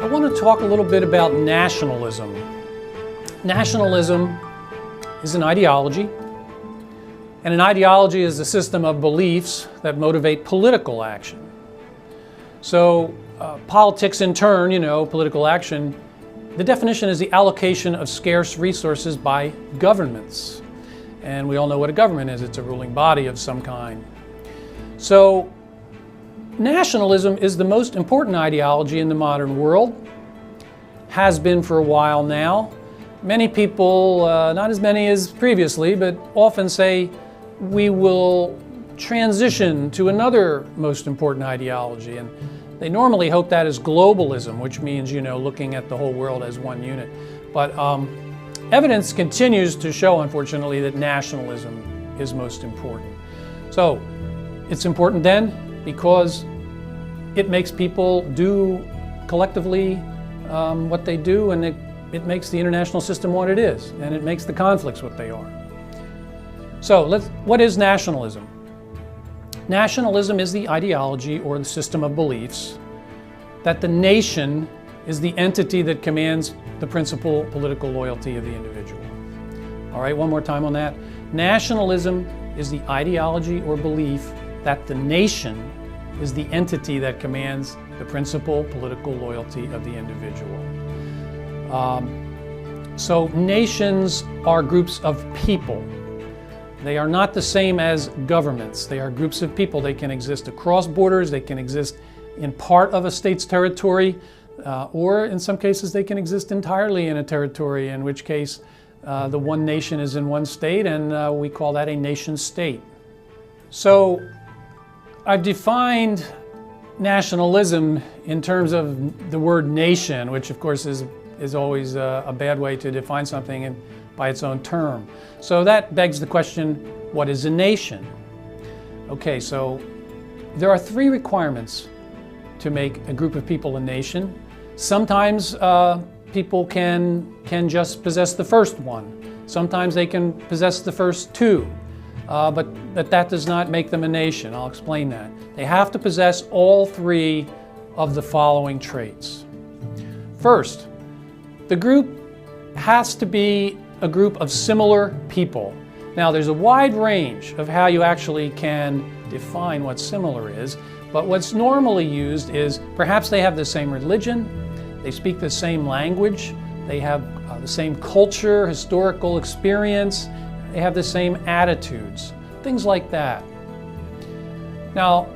I want to talk a little bit about nationalism. Nationalism is an ideology, and an ideology is a system of beliefs that motivate political action. So politics in turn, political action, the definition is the allocation of scarce resources by governments. And we all know what a government is. It's a ruling body of some kind. So nationalism is the most important ideology in the modern world, has been for a while now. Many people, not as many as previously, but often say we will transition to another most important ideology. And they normally hope that is globalism, which means, looking at the whole world as one unit. But evidence continues to show, unfortunately, that nationalism is most important. So it's important then because it makes people do collectively what they do, and it makes the international system what it is, and it makes the conflicts what they are. So what is nationalism? Nationalism is the ideology or the system of beliefs that the nation is the entity that commands the principal political loyalty of the individual. All right, one more time on that. Nationalism is the ideology or belief that the nation is the entity that commands the principal political loyalty of the individual. So nations are groups of people. They are not the same as governments. They are groups of people. They can exist across borders. They can exist in part of a state's territory, or in some cases they can exist entirely in a territory, in which case the one nation is in one state, and we call that a nation state. So I've defined nationalism in terms of the word nation, which of course is always a bad way to define something by its own term. So that begs the question, what is a nation? Okay, so there are three requirements to make a group of people a nation. Sometimes people can just possess the first one. Sometimes they can possess the first two. But that does not make them a nation. I'll explain that. They have to possess all three of the following traits. First, the group has to be a group of similar people. Now, there's a wide range of how you actually can define what similar is, but what's normally used is perhaps they have the same religion, they speak the same language, they have the same culture, historical experience, they have the same attitudes, things like that. Now,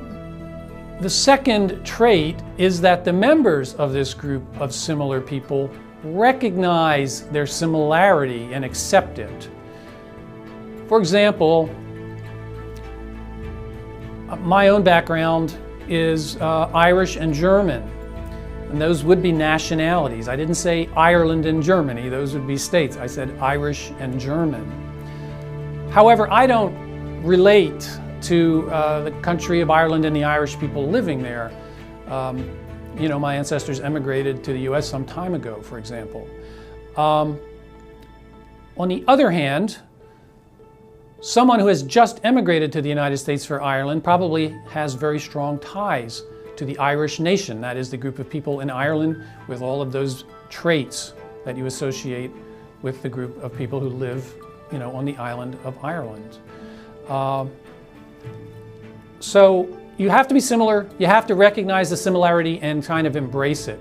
the second trait is that the members of this group of similar people recognize their similarity and accept it. For example, my own background is Irish and German, and those would be nationalities. I didn't say Ireland and Germany, those would be states. I said Irish and German. However, I don't relate to the country of Ireland and the Irish people living there. My ancestors emigrated to the US some time ago, for example. On the other hand, someone who has just emigrated to the United States for Ireland probably has very strong ties to the Irish nation. That is the group of people in Ireland with all of those traits that you associate with the group of people who live on the island of Ireland. So you have to be similar, you have to recognize the similarity and kind of embrace it.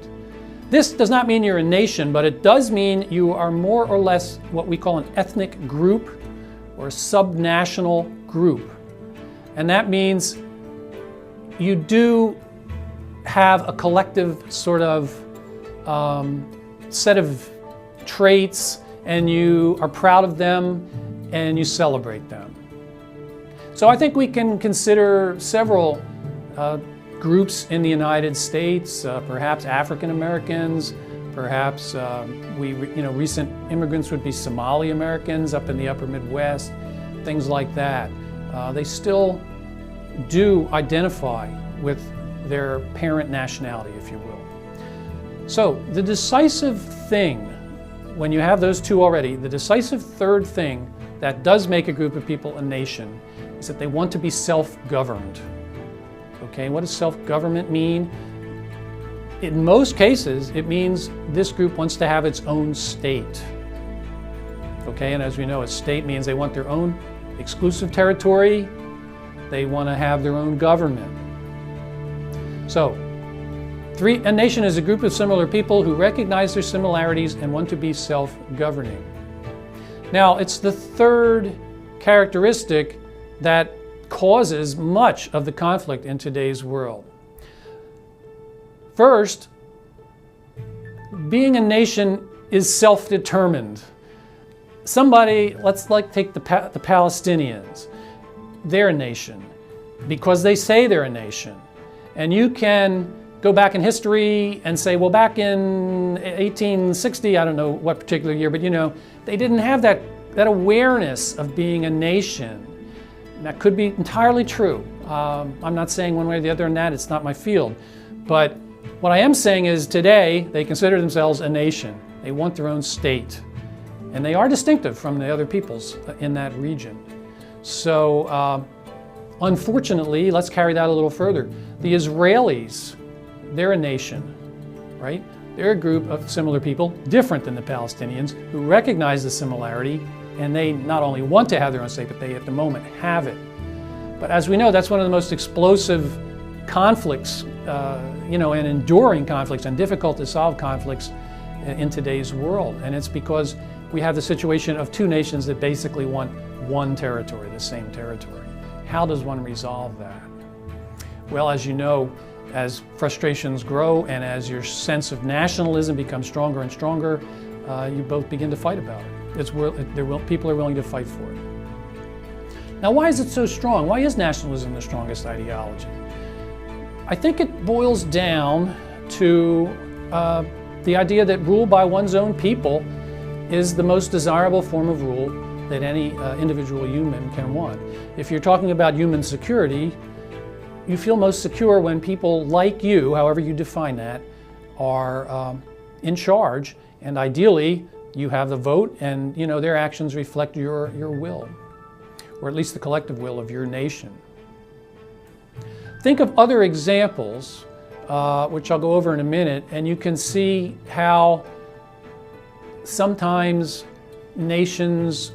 This does not mean you're a nation, but it does mean you are more or less what we call an ethnic group or a subnational group. And that means you do have a collective sort of set of traits, and you are proud of them and you celebrate them. So I think we can consider several groups in the United States, perhaps African Americans, perhaps recent immigrants would be Somali Americans up in the upper Midwest, things like that. They still do identify with their parent nationality, if you will. So the decisive thing, when you have those two already, the decisive third thing that does make a group of people a nation is that they want to be self-governed. Okay, what does self-government mean? in most cases, it means this group wants to have its own state. Okay, and as we know, a state means they want their own exclusive territory. They want to have their own government. So, a nation is a group of similar people who recognize their similarities and want to be self-governing. Now, it's the third characteristic that causes much of the conflict in today's world. First, being a nation is self-determined. Somebody, let's take the Palestinians. They're a nation because they say they're a nation. And you can go back in history and say, well, back in 1860, I don't know what particular year, but they didn't have that awareness of being a nation. And that could be entirely true. I'm not saying one way or the other on that, it's not my field. But what I am saying is today, they consider themselves a nation. They want their own state. And they are distinctive from the other peoples in that region. So, unfortunately, let's carry that a little further. The Israelis, they're a nation, right? They're a group of similar people, different than the Palestinians, who recognize the similarity, and they not only want to have their own state, but they at the moment have it. But as we know, that's one of the most explosive conflicts, and enduring conflicts and difficult to solve conflicts in today's world. And it's because we have the situation of two nations that basically want one territory, the same territory. How does one resolve that? Well, as you know, as frustrations grow and as your sense of nationalism becomes stronger and stronger, you both begin to fight about it. People are willing to fight for it. Now, why is it so strong? Why is nationalism the strongest ideology? I think it boils down to the idea that rule by one's own people is the most desirable form of rule that any individual human can want. If you're talking about human security, you feel most secure when people like you, however you define that, are in charge, and ideally you have the vote, and their actions reflect your will, or at least the collective will of your nation. Think of other examples, which I'll go over in a minute, and you can see how sometimes nations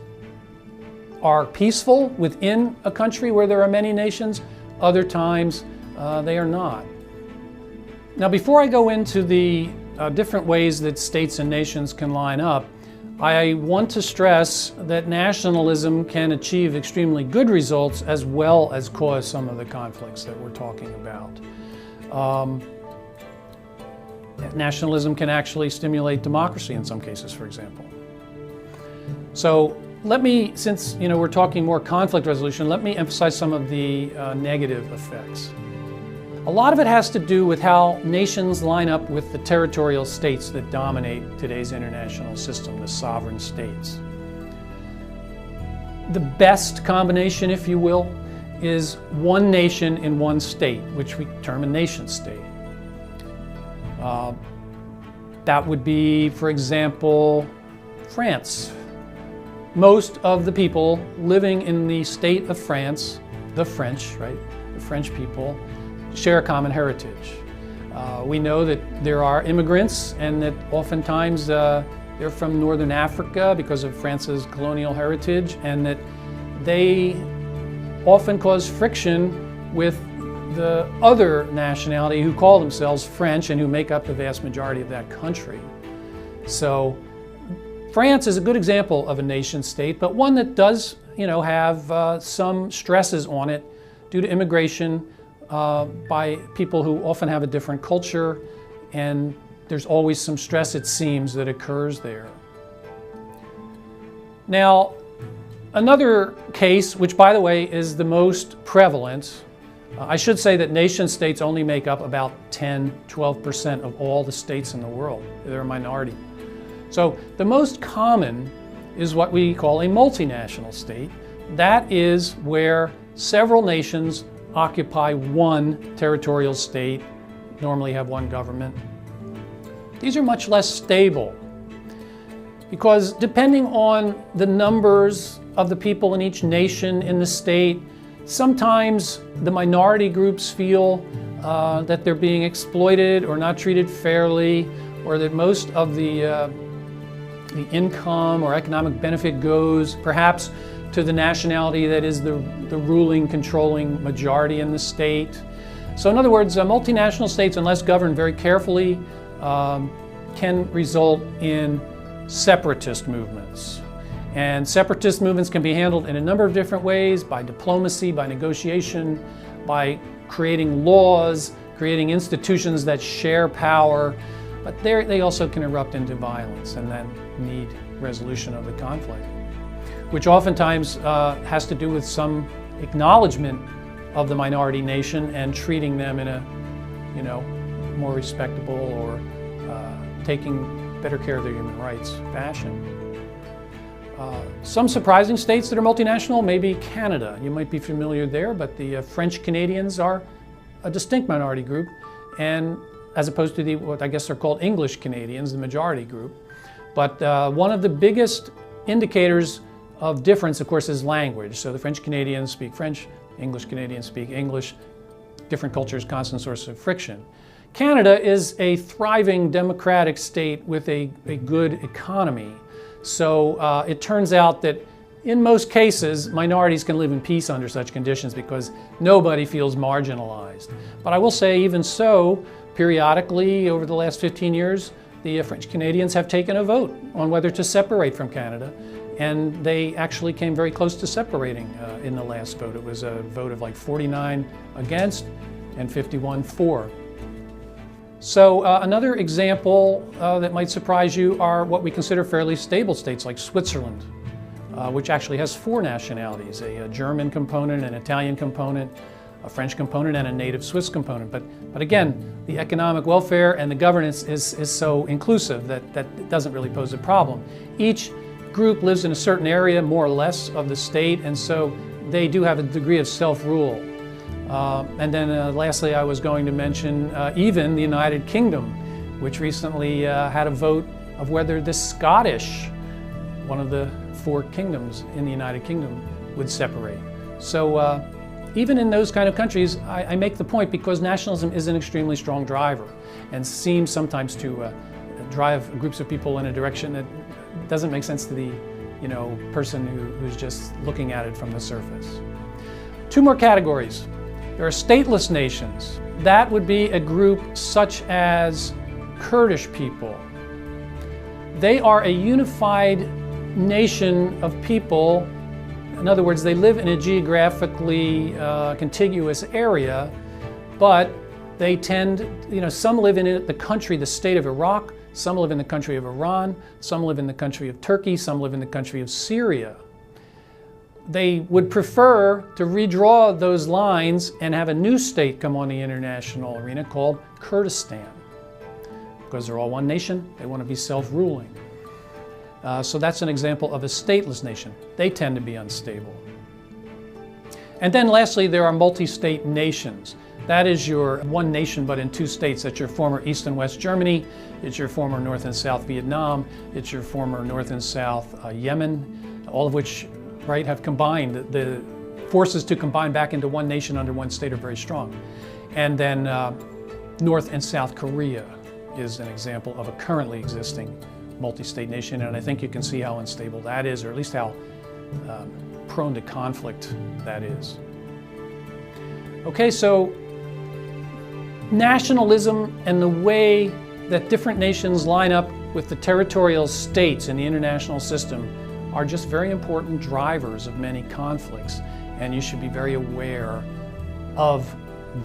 are peaceful within a country where there are many nations. Other times they are not. Now, before I go into the different ways that states and nations can line up, I want to stress that nationalism can achieve extremely good results as well as cause some of the conflicts that we're talking about. Nationalism can actually stimulate democracy in some cases, for example. So let me, since we're talking more conflict resolution, let me emphasize some of the negative effects. A lot of it has to do with how nations line up with the territorial states that dominate today's international system, the sovereign states. The best combination, if you will, is one nation in one state, which we term a nation state. That would be, for example, France. Most of the people living in the state of France, the French, right? The French people share a common heritage. We know that there are immigrants and that oftentimes they're from Northern Africa because of France's colonial heritage, and that they often cause friction with the other nationality who call themselves French and who make up the vast majority of that country. So France is a good example of a nation state, but one that does, have some stresses on it due to immigration by people who often have a different culture, and there's always some stress, it seems, that occurs there. Now, another case, which by the way is the most prevalent, I should say that nation states only make up about 10-12% of all the states in the world. They're a minority. So the most common is what we call a multinational state. That is where several nations occupy one territorial state, normally have one government. These are much less stable because depending on the numbers of the people in each nation in the state, sometimes the minority groups feel that they're being exploited or not treated fairly, or that most of the income or economic benefit goes perhaps to the nationality that is the ruling, controlling majority in the state. So in other words, multinational states, unless governed very carefully, can result in separatist movements. And separatist movements can be handled in a number of different ways: by diplomacy, by negotiation, by creating laws, creating institutions that share power. But they also can erupt into violence and then need resolution of the conflict, which oftentimes has to do with some acknowledgement of the minority nation and treating them in a, more respectable or taking better care of their human rights fashion. Some surprising states that are multinational, maybe Canada. You might be familiar there, but the French Canadians are a distinct minority group, and as opposed to what I guess are called English Canadians, the majority group. But one of the biggest indicators of difference, of course, is language. So the French Canadians speak French, English Canadians speak English. Different cultures, constant source of friction. Canada is a thriving democratic state with a good economy. So it turns out that in most cases, minorities can live in peace under such conditions because nobody feels marginalized. But I will say, even so, periodically over the last 15 years, the French Canadians have taken a vote on whether to separate from Canada. And they actually came very close to separating in the last vote. It was a vote of like 49 against and 51 for. So another example that might surprise you are what we consider fairly stable states like Switzerland, which actually has 4 nationalities: a German component, an Italian component, a French component, and a native Swiss component. But again, the economic welfare and the governance is so inclusive that it doesn't really pose a problem. Each group lives in a certain area, more or less, of the state, and so they do have a degree of self-rule. And then lastly, I was going to mention even the United Kingdom, which recently had a vote of whether the Scottish, one of the 4 kingdoms in the United Kingdom, would separate. So even in those kind of countries, I make the point because nationalism is an extremely strong driver and seems sometimes to drive groups of people in a direction that doesn't make sense to the person who's just looking at it from the surface. 2 more categories. There are stateless nations. That would be a group such as Kurdish people. They are a unified nation of people. In other words, they live in a geographically contiguous area, but they tend, some live in the country, the state of Iraq, some live in the country of Iran, some live in the country of Turkey, some live in the country of Syria. They would prefer to redraw those lines and have a new state come on the international arena called Kurdistan. Because they're all one nation, they want to be self-ruling. So that's an example of a stateless nation. They tend to be unstable. And then lastly, there are multi-state nations. That is your one nation but in 2 states. That's your former East and West Germany. It's your former North and South Vietnam. It's your former North and South Yemen, all of which have combined. The forces to combine back into one nation under one state are very strong. And then North and South Korea is an example of a currently existing multi-state nation, and I think you can see how unstable that is, or at least how prone to conflict that is. Okay, so nationalism and the way that different nations line up with the territorial states in the international system are just very important drivers of many conflicts, and you should be very aware of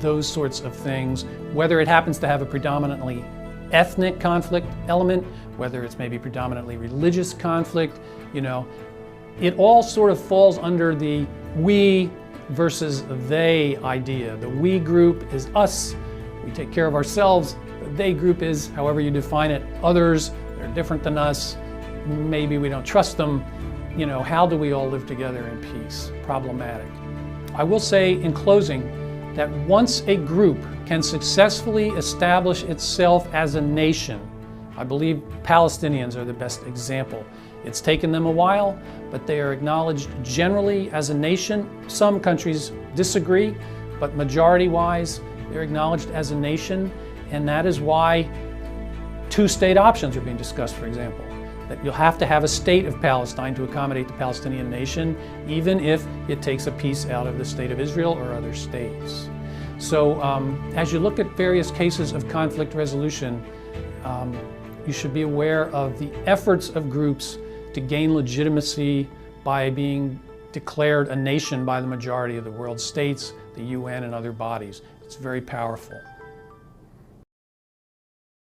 those sorts of things, whether it happens to have a predominantly ethnic conflict element, whether it's maybe predominantly religious conflict. It all sort of falls under the we versus they idea. The we group is us, we take care of ourselves. The they group is, however you define it, others. They're different than us, maybe we don't trust them. How do we all live together in peace? Problematic. I will say in closing that once a group can successfully establish itself as a nation, I believe Palestinians are the best example. It's taken them a while, but they are acknowledged generally as a nation. Some countries disagree, but majority-wise, They're acknowledged as a nation, and that is why two-state options are being discussed, for example. That you'll have to have a state of Palestine to accommodate the Palestinian nation, even if it takes a piece out of the state of Israel or other states. So as you look at various cases of conflict resolution, you should be aware of the efforts of groups to gain legitimacy by being declared a nation by the majority of the world states, the UN, and other bodies. It's very powerful.